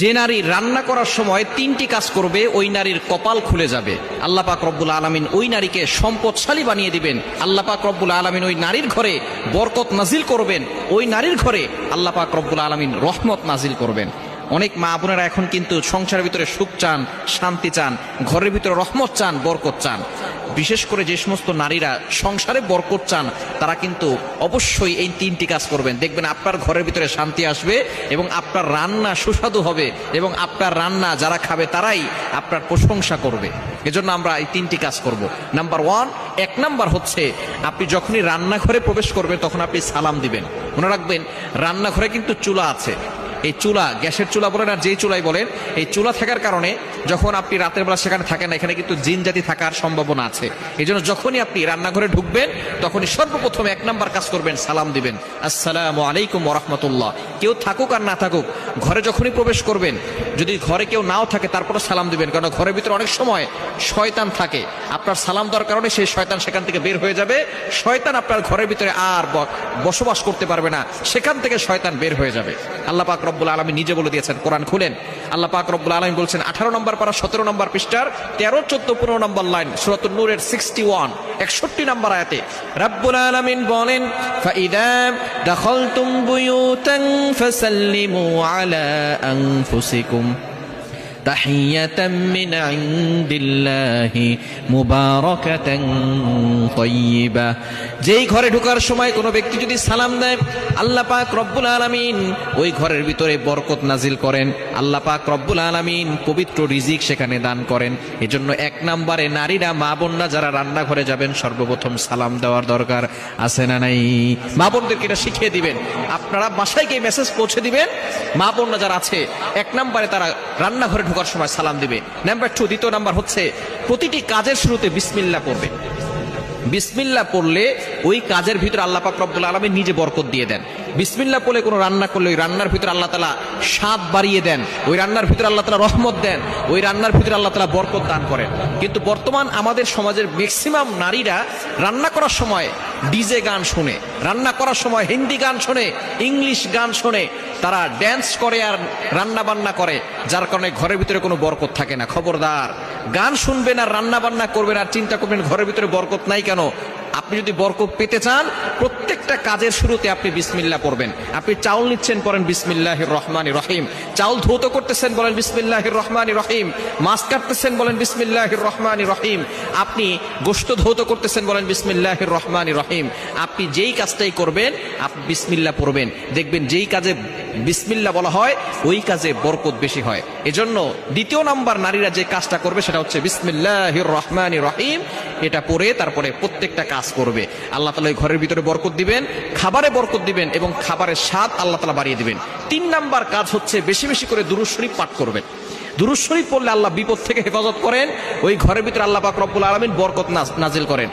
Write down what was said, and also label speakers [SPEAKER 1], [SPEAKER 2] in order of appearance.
[SPEAKER 1] যে নারী রান্না করার সময় তিনটি কাজ করবে ওই নারীর কপাল খুলে যাবে। আল্লাহ পাক রব্বুল আলামিন ওই নারীকে সম্পদশালী বানিয়ে দিবেন। আল্লাহ পাক রব্বুল আলামিন ওই নারীর ঘরে বরকত নাজিল করবেন। ওই নারীর ঘরে আল্লাহ পাক রব্বুল আলামিন রহমত নাজিল করবেন। অনেক মা বোনেরা এখন কিন্তু সংসারের ভিতরে সুখ চান, শান্তি চান, ঘরের ভিতরে রহমত চান, বরকত চান। বিশেষ করে যে সমস্ত নারীরা সংসারে বরকত চান তারা কিন্তু অবশ্যই এই তিনটি কাজ করবেন। দেখবেন আপনার ঘরের ভিতরে শান্তি আসবে এবং আপনার রান্না সুস্বাদু হবে এবং আপনার রান্না যারা খাবে তারাই আপনার প্রশংসা করবে। এজন্য আমরা এই তিনটি কাজ করব। নাম্বার ওয়ান, এক নাম্বার হচ্ছে আপনি যখনই রান্নাঘরে প্রবেশ করবেন তখন আপনি সালাম দিবেন। মনে রাখবেন রান্নাঘরে কিন্তু চুলা আছে। এই চুলা, গ্যাসের চুলা বলেন আর যেই চুলাই বলেন, এই চুলা থাকার কারণে যখন আপনি রাতের বেলা সেখানে থাকেন না, এখানে কিন্তু জিন জাতি থাকার সম্ভাবনা আছে। এই জন্য যখনই আপনি রান্নাঘরে ঢুকবেন তখনই সর্বপ্রথম এক নাম্বার কাজ করবেন, সালাম দিবেন, আসসালামু আলাইকুম ওয়া রাহমাতুল্লাহ। কেউ থাকুক আর না থাকুক, ঘরে যখনই প্রবেশ করবেন, যদি ঘরে কেউ নাও থাকে তারপরে সালাম দিবেন, কারণ ঘরের ভিতরে অনেক সময় শয়তান থাকে। আপনার সালাম দেওয়ার কারণে সেই শয়তান সেখান থেকে বের হয়ে যাবে। শয়তান আপনার ঘরের ভিতরে আর বসবাস করতে পারবে না, সেখান থেকে শয়তান বের হয়ে যাবে। আল্লাহ পাক রব্বুল আলামিন নিজে বলে দিয়েছেন, কোরআন খুলেন, আল্লাহ পাক রব্বুল আলামিন বলছেন 18 নম্বর পারা 17 নম্বর পৃষ্ঠার 13, 14, 15 নম্বর লাইন, সূরাতুন নূরের 61, 61 নম্বর আয়াতে রব্বুল আলামিন বলেন, ফাইদা দাখালতুম বুয়ুতান ফাসাল্লিমু আলা আনফুসিকুম তাহিয়াতাম মিন ইনদিল্লাহি মুবারাকাতান তাইয়্যিবা। যেই ঘরে ঢোকার সময় কোনো ব্যক্তি যদি সালাম দেয়, আল্লাহ পাক রব্বুল আলামিন ওই ঘরের ভিতরে বরকত নাজিল করেন। আল্লাহ পাক রব্বুল আলামিন পবিত্র রিজিক সেখানে দান করেন। এজন্য এক নম্বরে নারীরা, মা বোনরা যারা রান্নাঘরে যাবেন সর্বপ্রথম সালাম দেওয়ার দরকার আছে না নাই? মা বোনদেরকে এটা শিখিয়ে দিবেন, আপনারা বাসায় গিয়ে মেসেজ পৌঁছে দিবেন। মা বোনরা যারা আছে এক নম্বরে তারা রান্নাঘরে ঢোকার সময় সালাম দিবে। নাম্বার 2, দ্বিতীয় নাম্বার হচ্ছে প্রতিটি কাজের শুরুতে বিসমিল্লাহ পড়বে। বিসমিল্লাহ পড়লে ওই কাজের ভিতরে আল্লাহ পাক রব্বুল আলামিন নিজে বরকত দিয়ে দেন। বিসমিল্লাহ পড়লে কোনো রান্না করলে ওই রান্নার ভিতরে আল্লাহ তাআলা স্বাদ বাড়িয়ে দেন, ওই রান্নার ভিতরে আল্লাহ তাআলা রহমত দেন, ওই রান্নার ভিতরে আল্লাহ তাআলা বরকত দান করেন। কিন্তু বর্তমান আমাদের সমাজের ম্যাক্সিমাম নারীরা রান্না করার সময় ডিজে গান শুনে, রান্না করার সময় হিন্দি গান শুনে, ইংলিশ গান শুনে, তারা ড্যান্স করে আর রান্না বান্না করে, যার কারণে ঘরের ভিতরে কোনো বরকত থাকে না। খবরদার, গান শুনবেন আর রান্না বান্না করবেন আর চিন্তা করবেন ঘরের ভিতরে বরকত নাই কেন। আপনি যদি বরকত পেতে চান প্রত্যেকটা কাজের শুরুতে আপনি বিসমিল্লাহ পড়বেন। আপনি চাউল নিচ্ছেন, পড়েন বিসমিল্লাহির রহমানির রহিম। চাউল ধৌত করতেছেন, বলেন বিসমিল্লাহির রহমানির রহিম। মাছ কাটতেছেন, বলেন বিসমিল্লাহির রহমানির রহিম। আপনি গোশত ধৌত করতেছেন, বলেন বিসমিল্লাহির রহমানির রহিম। আপনি যেই কাজটাই করবেন আপনি বিসমিল্লাহ পড়বেন, দেখবেন যেই কাজে বিসমিল্লাহ বলা হয় ওই কাজে বরকত বেশি হয়। এজন্য দ্বিতীয় নাম্বার নারীরা যে কাজটা করবে সেটা হচ্ছে বিসমিল্লাহির রহমানির রহিম। এটা পড়ে তারপরে প্রত্যেকটা কাজ করবে। আল্লাহ তাআলা এই ঘরের ভিতরে বরকত দিবেন, খাবারে বরকত দিবেন এবং খাবারের স্বাদ আল্লাহ তাআলা বাড়িয়ে দিবেন। 3 নাম্বার কাজ হচ্ছে বেশি বেশি করে দুরূদ শরীফ পাঠ করবেন। দুরূদ শরীফ পড়লে আল্লাহ বিপদ থেকে হেফাজত করেন, ওই ঘরের ভিতরে আল্লাহ পাক রব্বুল আলামিন বরকত নাজিল করেন।